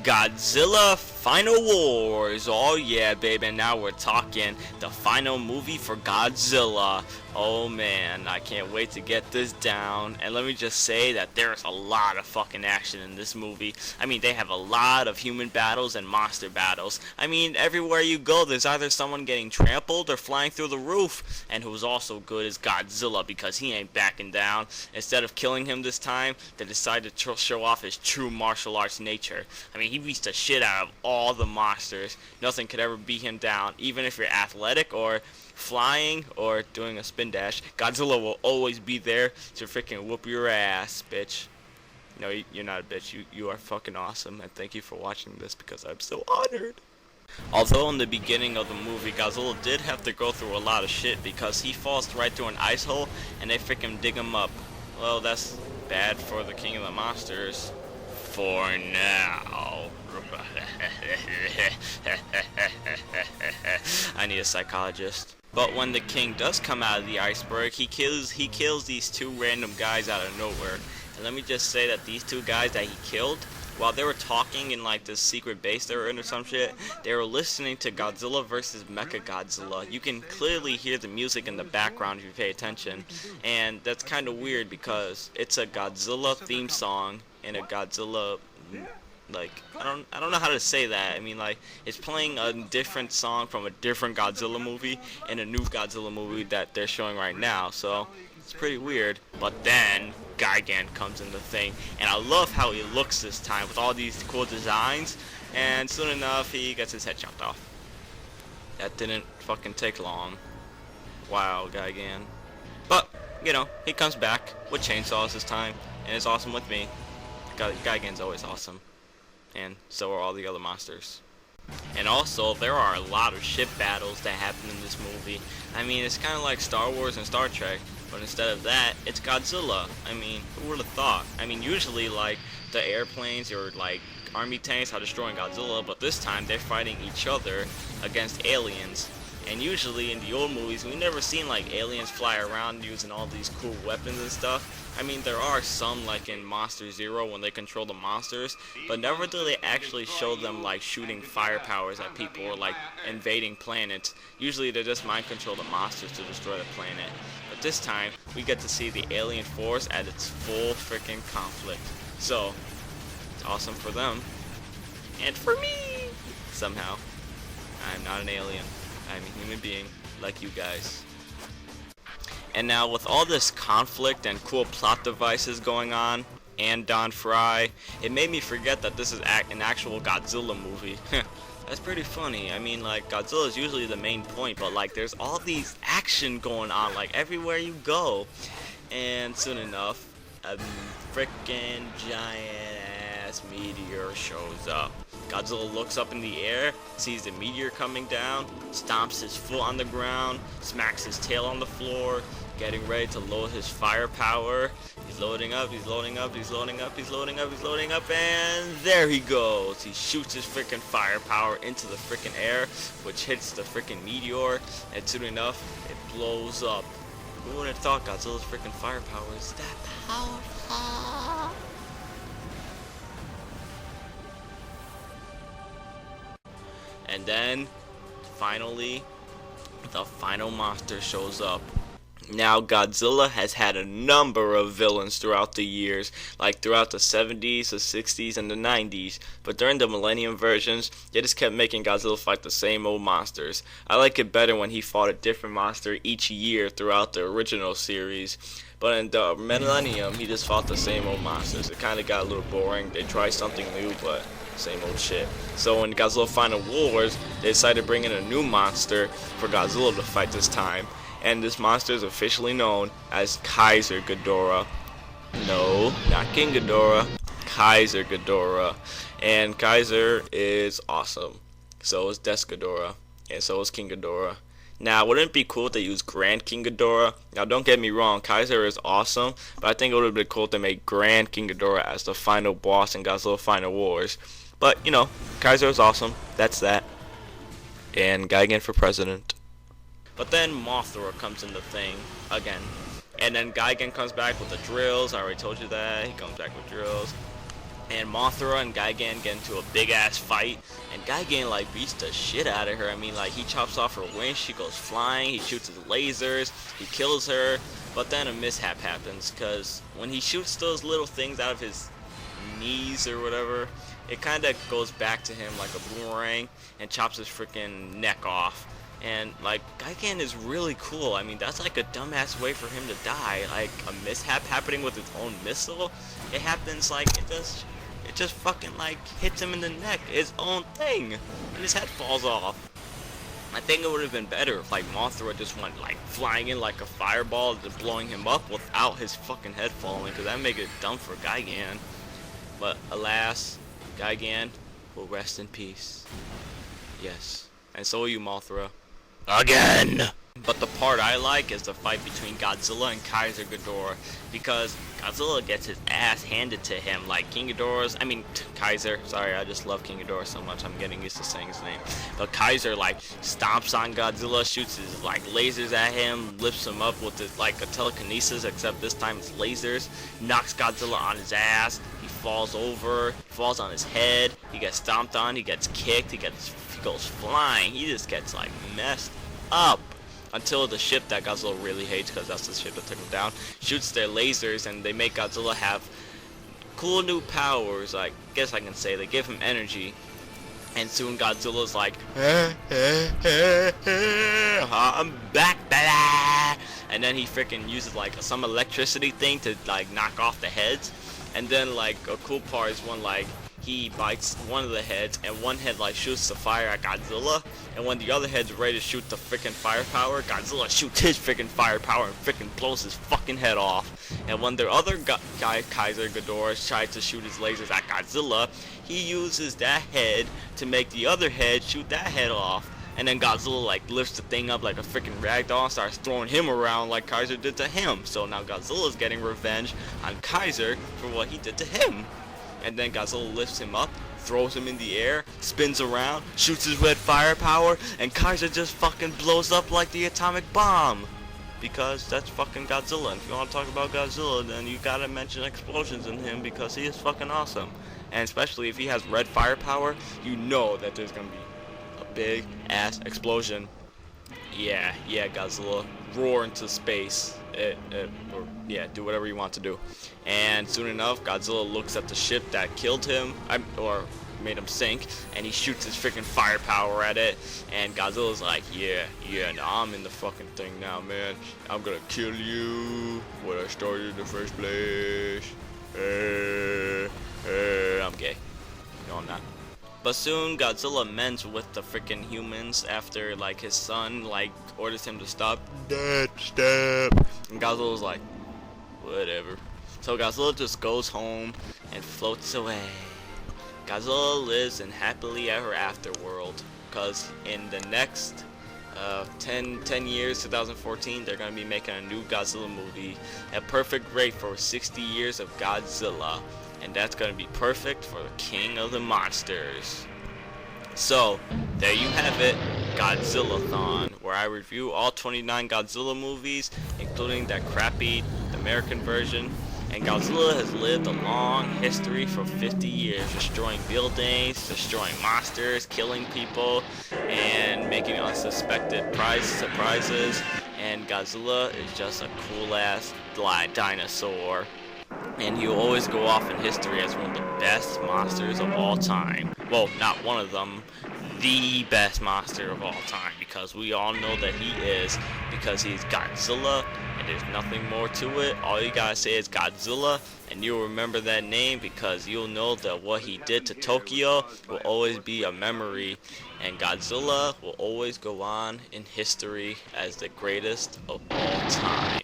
Godzilla Final Wars. Oh yeah, baby, and now we're talking the final movie for Godzilla. Oh man, I can't wait to get this down. And let me just say that there's a lot of fucking action in this movie. I mean, they have a lot of human battles and monster battles. I mean, everywhere you go, there's either someone getting trampled or flying through the roof. And who's also good is Godzilla, because he ain't backing down. Instead of killing him this time, they decided to show off his true martial arts nature. I mean, he beats the shit out of all the monsters. Nothing could ever beat him down, even if you're athletic or flying or doing a spin dash. Godzilla will always be there to freaking whoop your ass, bitch. No, you're not a bitch. You are fucking awesome, and thank you for watching this, because I'm so honored. Although in the beginning of the movie, Godzilla did have to go through a lot of shit, because he falls right through an ice hole and they freaking dig him up. Well, that's bad for the king of the monsters. For now. I need a psychologist. But when the king does come out of the iceberg, he kills these two random guys out of nowhere. And let me just say that these two guys that he killed, while they were talking in like this secret base they were in or some shit, they were listening to Godzilla vs. Mechagodzilla. You can clearly hear the music in the background if you pay attention. And that's kind of weird, because it's a Godzilla theme song and a Godzilla, like, I don't know how to say that. I mean, like, it's playing a different song from a different Godzilla movie in a new Godzilla movie that they're showing right now, so it's pretty weird. But then Gigan comes in the thing, and I love how he looks this time with all these cool designs, and soon enough he gets his head chopped off. That didn't fucking take long. Wow, Gigan. But, you know, he comes back with chainsaws this time, and it's awesome with me. Gigan's always awesome. And so are all the other monsters. And also, there are a lot of ship battles that happen in this movie. I mean, it's kind of like Star Wars and Star Trek, but instead of that, it's Godzilla. I mean, who would have thought? I mean, usually, like, the airplanes or, like, army tanks are destroying Godzilla, but this time they're fighting each other against aliens. And usually in the old movies, we never seen like aliens fly around using all these cool weapons and stuff. I mean, there are some, like in Monster Zero when they control the monsters, but never do they actually show them like shooting fire powers at people or like invading planets. Usually they just mind control the monsters to destroy the planet. But this time, we get to see the alien force at its full freaking conflict. So, it's awesome for them. And for me! Somehow. I'm not an alien. I'm a human being, like you guys. And now, with all this conflict and cool plot devices going on, and Don Fry, it made me forget that this is an actual Godzilla movie. That's pretty funny. I mean, like, Godzilla is usually the main point, but like, there's all these action going on, like, everywhere you go. And soon enough, a freaking giant ass meteor shows up. Godzilla looks up in the air, sees the meteor coming down, stomps his foot on the ground, smacks his tail on the floor, getting ready to load his firepower. He's loading up, he's loading up, he's loading up, he's loading up, he's loading up, and there he goes. He shoots his freaking firepower into the freaking air, which hits the freaking meteor, and soon enough, it blows up. Who would have thought Godzilla's freaking firepower is that powerful? And then, finally, the final monster shows up. Now, Godzilla has had a number of villains throughout the years, like throughout the 70s, the 60s, and the 90s. But during the Millennium versions, they just kept making Godzilla fight the same old monsters. I like it better when he fought a different monster each year throughout the original series. But in the Millennium, he just fought the same old monsters. It kind of got a little boring. They tried something new, but same old shit. So in Godzilla Final Wars, they decided to bring in a new monster for Godzilla to fight this time. And this monster is officially known as Kaiser Ghidorah. No, not King Ghidorah. Kaiser Ghidorah. And Kaiser is awesome. So is Des Ghidorah. And so is King Ghidorah. Now, wouldn't it be cool if they use Grand King Ghidorah? Now, don't get me wrong, Kaiser is awesome, but I think it would have been cool if they made Grand King Ghidorah as the final boss in Godzilla Final Wars. But, you know, Kaiser is awesome. That's that. And Gigan for president. But then Mothra comes in the thing again. And then Gigan comes back with the drills. I already told you that. He comes back with drills. And Mothra and Gigan get into a big ass fight. And Gigan like beats the shit out of her. I mean, like, he chops off her wings. She goes flying. He shoots his lasers. He kills her. But then a mishap happens. Because when he shoots those little things out of his knees or whatever, it kind of goes back to him like a boomerang and chops his freaking neck off. And like, Gigan is really cool. I mean, that's like a dumbass way for him to die. Like a mishap happening with his own missile. It happens like it just fucking like hits him in the neck. His own thing, and his head falls off. I think it would have been better if like Mothra just went like flying in like a fireball, just blowing him up without his fucking head falling, because that make it dumb for Gigan. But alas, Gigan will rest in peace. Yes, and so will you, Mothra. Again! But the part I like is the fight between Godzilla and Kaiser Ghidorah, because Godzilla gets his ass handed to him like Kaiser, sorry, I just love King Ghidorah so much, I'm getting used to saying his name. But Kaiser like stomps on Godzilla, shoots his like lasers at him, lifts him up with his like a telekinesis, except this time it's lasers, knocks Godzilla on his ass, he falls over, falls on his head, he gets stomped on, he gets kicked, he goes flying, he just gets like messed up. Until the ship that Godzilla really hates, because that's the ship that took him down, shoots their lasers, and they make Godzilla have cool new powers. I guess I can say they give him energy, and soon Godzilla's like, I'm back, baby! And then he freaking uses like some electricity thing to like knock off the heads, and then like a cool part is when like he bites one of the heads, and one head like shoots the fire at Godzilla, and when the other head's ready to shoot the freaking firepower, Godzilla shoots his freaking firepower and freaking blows his fucking head off. And when the other guy, Kaiser Ghidorah, tries to shoot his lasers at Godzilla, he uses that head to make the other head shoot that head off. And then Godzilla like lifts the thing up like a freaking ragdoll and starts throwing him around like Kaiser did to him. So now Godzilla's getting revenge on Kaiser for what he did to him. And then Godzilla lifts him up, throws him in the air, spins around, shoots his red firepower, and Kaiser just fucking blows up like the atomic bomb. Because that's fucking Godzilla. And if you want to talk about Godzilla, then you gotta mention explosions in him, because he is fucking awesome. And especially if he has red firepower, you know that there's gonna be a big ass explosion. Yeah, Godzilla, roar into space. Or do whatever you want to do. And soon enough, Godzilla looks at the ship that killed him, or made him sink, and he shoots his freaking firepower at it. And Godzilla's like, yeah, now I'm in the fucking thing now, man. I'm gonna kill you when I started in the first place. I'm gay. No, I'm not. But soon Godzilla mends with the freaking humans after like his son like orders him to stop. Dad, stop. And Godzilla's like, Whatever. So Godzilla just goes home and floats away. Godzilla lives in happily ever after world, because in the next 10 years, 2014, they're going to be making a new Godzilla movie, a perfect rate for 60 years of Godzilla, and that's going to be perfect for the king of the monsters. So, there you have it, Godzillathon, where I review all 29 Godzilla movies, including that crappy American version. And Godzilla has lived a long history for 50 years, destroying buildings, destroying monsters, killing people, and making unsuspected surprises. And Godzilla is just a cool-ass dinosaur. And he'll always go off in history as one of the best monsters of all time. Well, not one of them, the best monster of all time, because we all know that he is, because he's Godzilla, and there's nothing more to it. All you gotta say is Godzilla, and you'll remember that name, because you'll know that what he did to Tokyo will always be a memory, and Godzilla will always go on in history as the greatest of all time.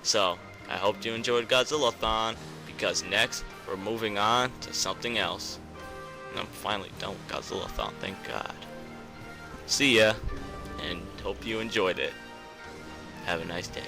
So, I hope you enjoyed Godzillathon, because next, we're moving on to something else. And I'm finally done with Godzillathon, thank God. See ya, and hope you enjoyed it. Have a nice day.